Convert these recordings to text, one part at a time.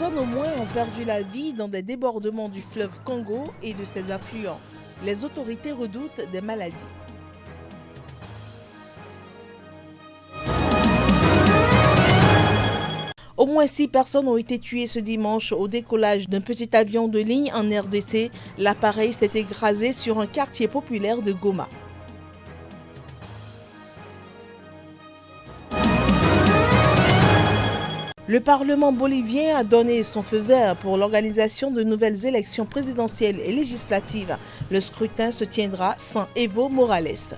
personnes au moins ont perdu la vie dans des débordements du fleuve Congo et de ses affluents. Les autorités redoutent des maladies. Au moins 6 personnes ont été tuées ce dimanche au décollage d'un petit avion de ligne en RDC. L'appareil s'est écrasé sur un quartier populaire de Goma. Le Parlement bolivien a donné son feu vert pour l'organisation de nouvelles élections présidentielles et législatives. Le scrutin se tiendra sans Evo Morales.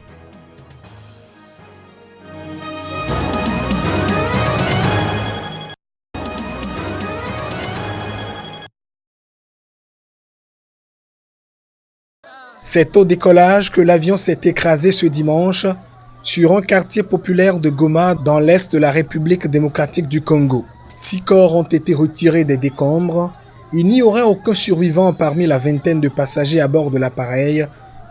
C'est au décollage que l'avion s'est écrasé ce dimanche sur un quartier populaire de Goma dans l'est de la République démocratique du Congo. 6 corps ont été retirés des décombres. Il n'y aurait aucun survivant parmi la vingtaine de passagers à bord de l'appareil,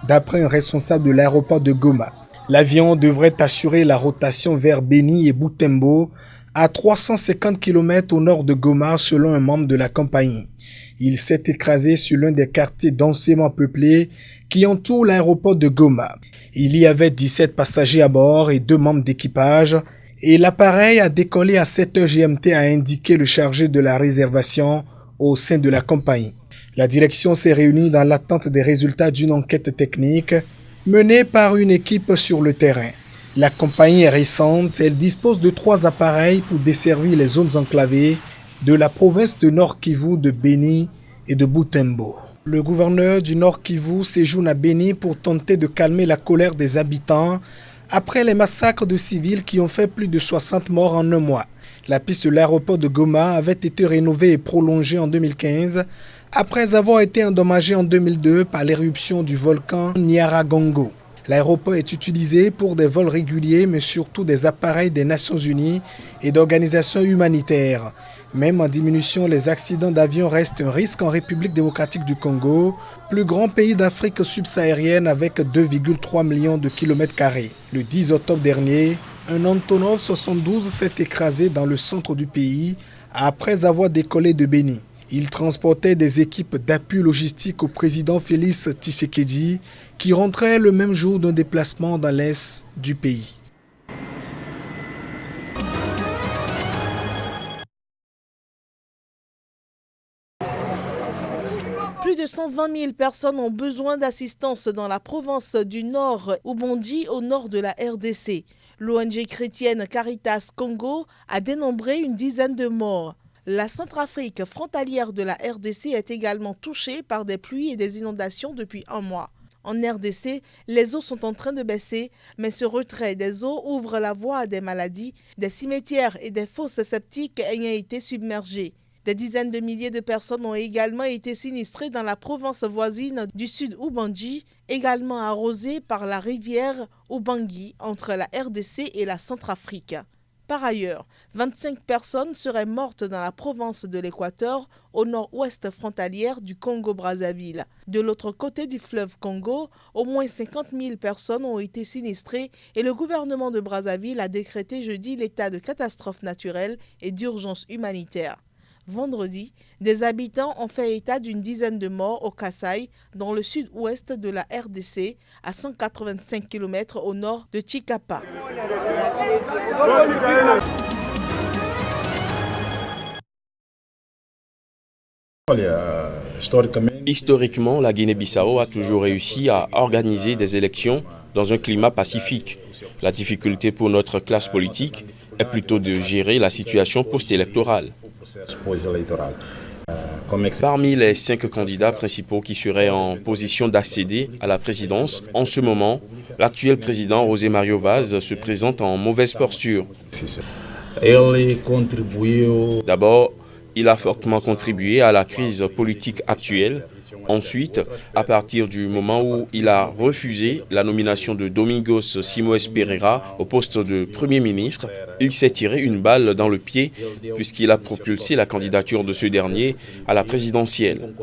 d'après un responsable de l'aéroport de Goma. L'avion devrait assurer la rotation vers Beni et Butembo, à 350 km au nord de Goma, selon un membre de la compagnie. Il s'est écrasé sur l'un des quartiers densément peuplés qui entourent l'aéroport de Goma. Il y avait 17 passagers à bord et 2 membres d'équipage, et l'appareil a décollé à 7h GMT, a indiqué le chargé de la réservation au sein de la compagnie. La direction s'est réunie dans l'attente des résultats d'une enquête technique menée par une équipe sur le terrain. La compagnie est récente, elle dispose de 3 appareils pour desservir les zones enclavées de la province de Nord Kivu, de Beni et de Butembo. Le gouverneur du Nord Kivu séjourne à Beni pour tenter de calmer la colère des habitants après les massacres de civils qui ont fait plus de 60 morts en un mois. La piste de l'aéroport de Goma avait été rénovée et prolongée en 2015 après avoir été endommagée en 2002 par l'éruption du volcan Nyiragongo. L'aéroport est utilisé pour des vols réguliers, mais surtout des appareils des Nations Unies et d'organisations humanitaires. Même en diminution, les accidents d'avion restent un risque en République démocratique du Congo, plus grand pays d'Afrique subsaharienne avec 2,3 millions de kilomètres carrés. Le 10 octobre dernier, un Antonov 72 s'est écrasé dans le centre du pays après avoir décollé de Beni. Il transportait des équipes d'appui logistique au président Félix Tshisekedi, qui rentrait le même jour d'un déplacement dans l'est du pays. Plus de 120 000 personnes ont besoin d'assistance dans la province du Nord, Ubondi, au nord de la RDC. L'ONG chrétienne Caritas Congo a dénombré une dizaine de morts. La Centrafrique, frontalière de la RDC, est également touchée par des pluies et des inondations depuis un mois. En RDC, les eaux sont en train de baisser, mais ce retrait des eaux ouvre la voie à des maladies, des cimetières et des fosses septiques ayant été submergés. Des dizaines de milliers de personnes ont également été sinistrées dans la province voisine du sud Ubangi, également arrosée par la rivière Ubangi entre la RDC et la Centrafrique. Par ailleurs, 25 personnes seraient mortes dans la province de l'Équateur, au nord-ouest frontalière du Congo-Brazzaville. De l'autre côté du fleuve Congo, au moins 50 000 personnes ont été sinistrées et le gouvernement de Brazzaville a décrété jeudi l'état de catastrophe naturelle et d'urgence humanitaire. Vendredi, des habitants ont fait état d'une dizaine de morts au Kasaï, dans le sud-ouest de la RDC, à 185 km au nord de Chikapa. Historiquement, la Guinée-Bissau a toujours réussi à organiser des élections dans un climat pacifique. La difficulté pour notre classe politique est plutôt de gérer la situation post-électorale. Parmi les 5 candidats principaux qui seraient en position d'accéder à la présidence, en ce moment, l'actuel président José Mario Vaz se présente en mauvaise posture. D'abord, il a fortement contribué à la crise politique actuelle. Ensuite, à partir du moment où il a refusé la nomination de Domingos Simoes Pereira au poste de Premier ministre, il s'est tiré une balle dans le pied puisqu'il a propulsé la candidature de ce dernier à la présidentielle.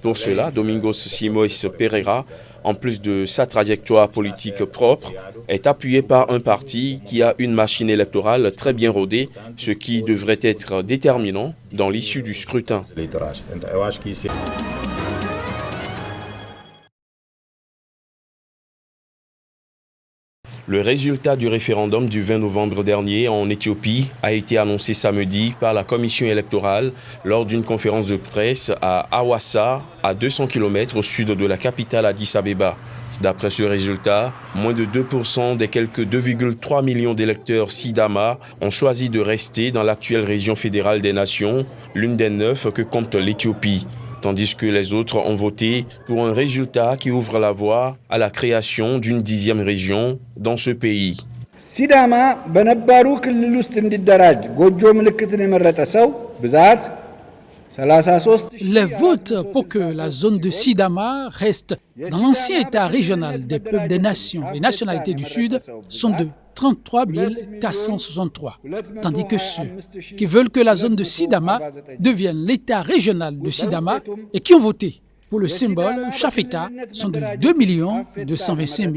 Pour cela, Domingos Simoes Pereira en plus de sa trajectoire politique propre, est appuyé par un parti qui a une machine électorale très bien rodée, ce qui devrait être déterminant dans l'issue du scrutin. Le résultat du référendum du 20 novembre dernier en Éthiopie a été annoncé samedi par la commission électorale lors d'une conférence de presse à Hawassa, à 200 km au sud de la capitale Addis Abeba. D'après ce résultat, moins de 2% des quelques 2,3 millions d'électeurs Sidama ont choisi de rester dans l'actuelle région fédérale des Nations, l'une des 9 que compte l'Éthiopie, tandis que les autres ont voté pour un résultat qui ouvre la voie à la création d'une 10e région dans ce pays. Sidama benebaru ክልል ውስጥ እንዲደራጅ ጎጆ ምልክትን የመረጠ ሰው ብዛት 33. Les votes pour que la zone de Sidama reste dans l'ancien état régional des peuples des nations et nationalités du Sud sont de 33 463, tandis que ceux qui veulent que la zone de Sidama devienne l'état régional de Sidama et qui ont voté pour le symbole Shafeta sont de 2 225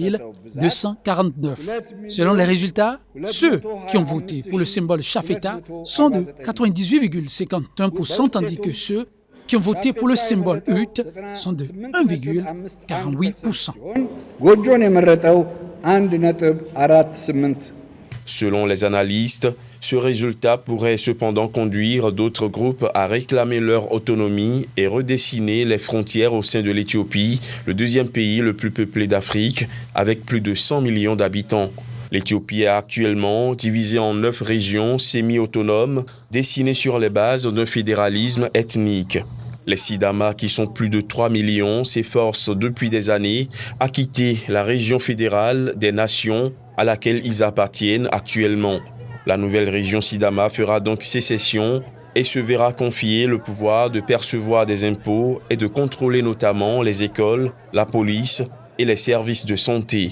249. Selon les résultats, ceux qui ont voté pour le symbole Shafeta sont de 98,51%, tandis que ceux qui ont voté pour le symbole Ut sont de 1,48%. Selon les analystes, ce résultat pourrait cependant conduire d'autres groupes à réclamer leur autonomie et redessiner les frontières au sein de l'Éthiopie, le deuxième pays le plus peuplé d'Afrique, avec plus de 100 millions d'habitants. L'Éthiopie est actuellement divisée en 9 régions semi-autonomes, dessinées sur les bases d'un fédéralisme ethnique. Les Sidama, qui sont plus de 3 millions, s'efforcent depuis des années à quitter la région fédérale des nations à laquelle ils appartiennent actuellement. La nouvelle région Sidama fera donc sécession et se verra confier le pouvoir de percevoir des impôts et de contrôler notamment les écoles, la police et les services de santé.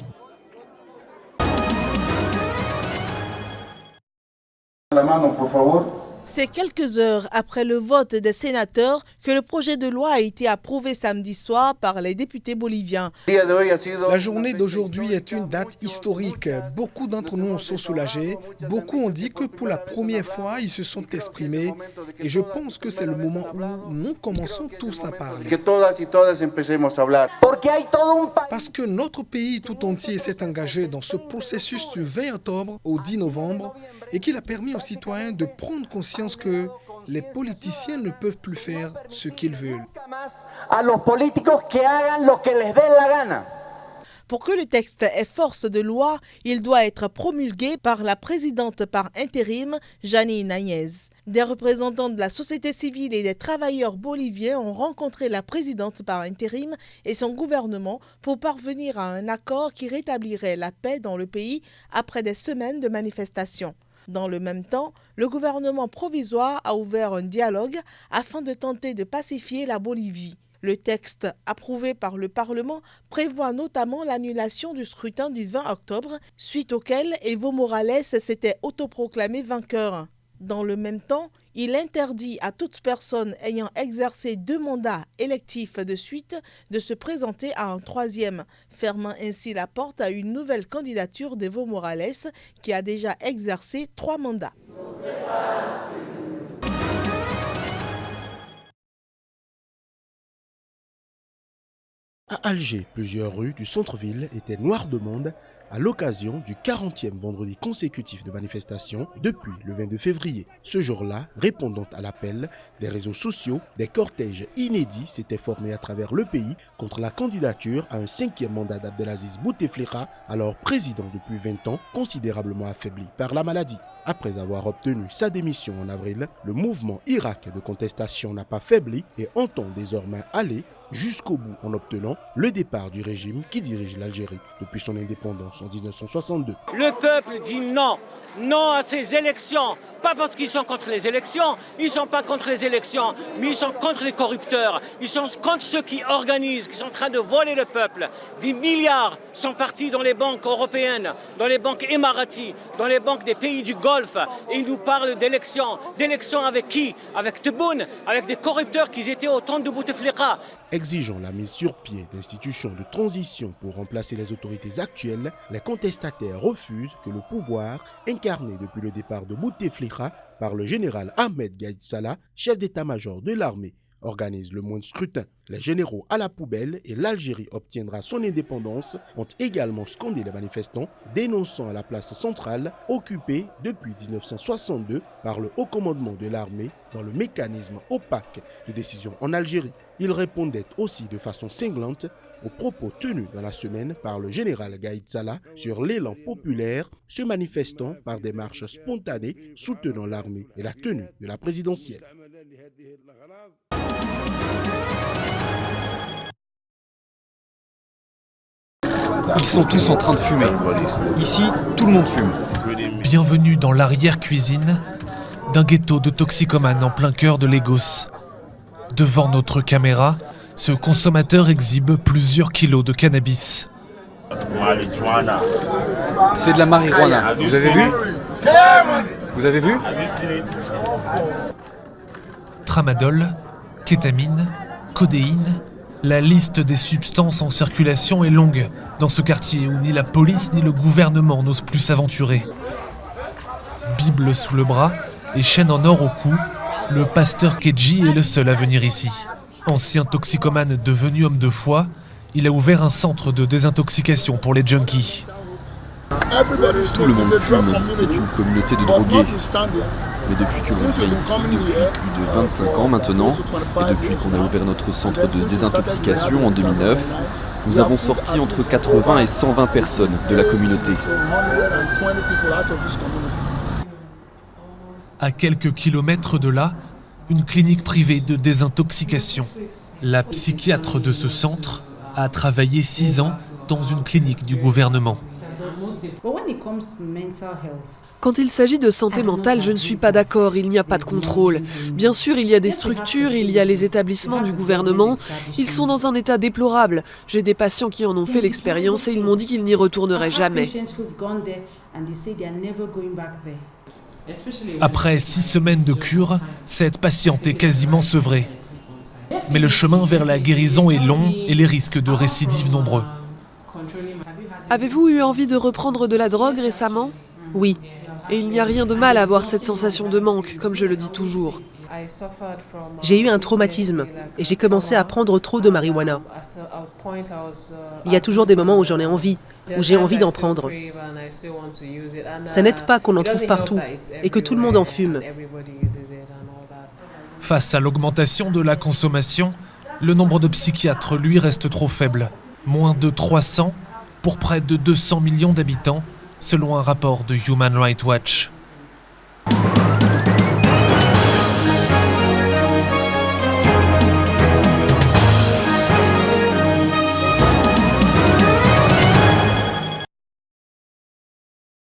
C'est quelques heures après le vote des sénateurs que le projet de loi a été approuvé samedi soir par les députés boliviens. La journée d'aujourd'hui est une date historique. Beaucoup d'entre nous sont soulagés. Beaucoup ont dit que pour la première fois, ils se sont exprimés. Et je pense que c'est le moment où nous commençons tous à parler. Parce que notre pays tout entier s'est engagé dans ce processus du 20 octobre au 10 novembre et qu'il a permis aux citoyens de prendre conscience que les politiciens ne peuvent plus faire ce qu'ils veulent. Pour que le texte ait force de loi, il doit être promulgué par la présidente par intérim, Janine Áñez. Des représentants de la société civile et des travailleurs boliviens ont rencontré la présidente par intérim et son gouvernement pour parvenir à un accord qui rétablirait la paix dans le pays après des semaines de manifestations. Dans le même temps, le gouvernement provisoire a ouvert un dialogue afin de tenter de pacifier la Bolivie. Le texte approuvé par le Parlement prévoit notamment l'annulation du scrutin du 20 octobre, suite auquel Evo Morales s'était autoproclamé vainqueur. Dans le même temps, il interdit à toute personne ayant exercé 2 mandats électifs de suite de se présenter à un 3e, fermant ainsi la porte à une nouvelle candidature d'Evo Morales qui a déjà exercé 3 mandats. À Alger, plusieurs rues du centre-ville étaient noires de monde à l'occasion du 40e vendredi consécutif de manifestation depuis le 22 février. Ce jour-là, répondant à l'appel des réseaux sociaux, des cortèges inédits s'étaient formés à travers le pays contre la candidature à un 5e mandat d'Abdelaziz Bouteflika, alors président depuis 20 ans, considérablement affaibli par la maladie. Après avoir obtenu sa démission en avril, le mouvement Irak de contestation n'a pas faibli et entend désormais aller jusqu'au bout en obtenant le départ du régime qui dirige l'Algérie depuis son indépendance en 1962. Le peuple dit non, non à ces élections, pas parce qu'ils sont contre les élections, ils ne sont pas contre les élections, mais ils sont contre les corrupteurs, ils sont contre ceux qui organisent, qui sont en train de voler le peuple. Des milliards sont partis dans les banques européennes, dans les banques émiraties, dans les banques des pays du Golfe, et ils nous parlent d'élections. D'élections avec qui? Avec Tebboune, avec des corrupteurs qui étaient au temps de Bouteflika. Exigeant la mise sur pied d'institutions de transition pour remplacer les autorités actuelles, les contestataires refusent que le pouvoir, incarné depuis le départ de Bouteflika par le général Ahmed Gaïd Salah, chef d'état-major de l'armée, organise le moindre scrutin. Les généraux à la poubelle et l'Algérie obtiendra son indépendance ont également scandé les manifestants, dénonçant la place centrale occupée depuis 1962 par le haut commandement de l'armée dans le mécanisme opaque de décision en Algérie. Ils répondaient aussi de façon cinglante aux propos tenus dans la semaine par le général Gaïd Salah sur l'élan populaire se manifestant par des marches spontanées soutenant l'armée et la tenue de la présidentielle. Ils sont tous en train de fumer. Ici, tout le monde fume. Bienvenue dans l'arrière-cuisine d'un ghetto de toxicomanes en plein cœur de Lagos. Devant notre caméra, ce consommateur exhibe plusieurs kilos de cannabis. C'est de la marijuana. Vous avez vu? Vous avez vu? Tramadol, kétamine, codéine, la liste des substances en circulation est longue dans ce quartier où ni la police ni le gouvernement n'osent plus s'aventurer. Bible sous le bras et chaîne en or au cou, le pasteur Kedji est le seul à venir ici. Ancien toxicomane devenu homme de foi, il a ouvert un centre de désintoxication pour les junkies. Tout le monde fume, c'est une communauté de drogués. Mais depuis que l'on vit ici, depuis plus de 25 ans maintenant, et depuis qu'on a ouvert notre centre de désintoxication en 2009, nous avons sorti entre 80 et 120 personnes de la communauté. À quelques kilomètres de là, une clinique privée de désintoxication. La psychiatre de ce centre a travaillé 6 ans dans une clinique du gouvernement. Quand il s'agit de santé mentale, je ne suis pas d'accord, il n'y a pas de contrôle. Bien sûr, il y a des structures, il y a les établissements du gouvernement. Ils sont dans un état déplorable. J'ai des patients qui en ont fait l'expérience et ils m'ont dit qu'ils n'y retourneraient jamais. Après 6 semaines de cure, cette patiente est quasiment sevrée. Mais le chemin vers la guérison est long et les risques de récidive nombreux. Avez-vous eu envie de reprendre de la drogue récemment? Oui. Et il n'y a rien de mal à avoir cette sensation de manque, comme je le dis toujours. J'ai eu un traumatisme et j'ai commencé à prendre trop de marijuana. Il y a toujours des moments où j'en ai envie, où j'ai envie d'en prendre. Ça n'aide pas qu'on en trouve partout et que tout le monde en fume. Face à l'augmentation de la consommation, le nombre de psychiatres, lui, reste trop faible. Moins de 300 pour près de 200 millions d'habitants, selon un rapport de Human Rights Watch.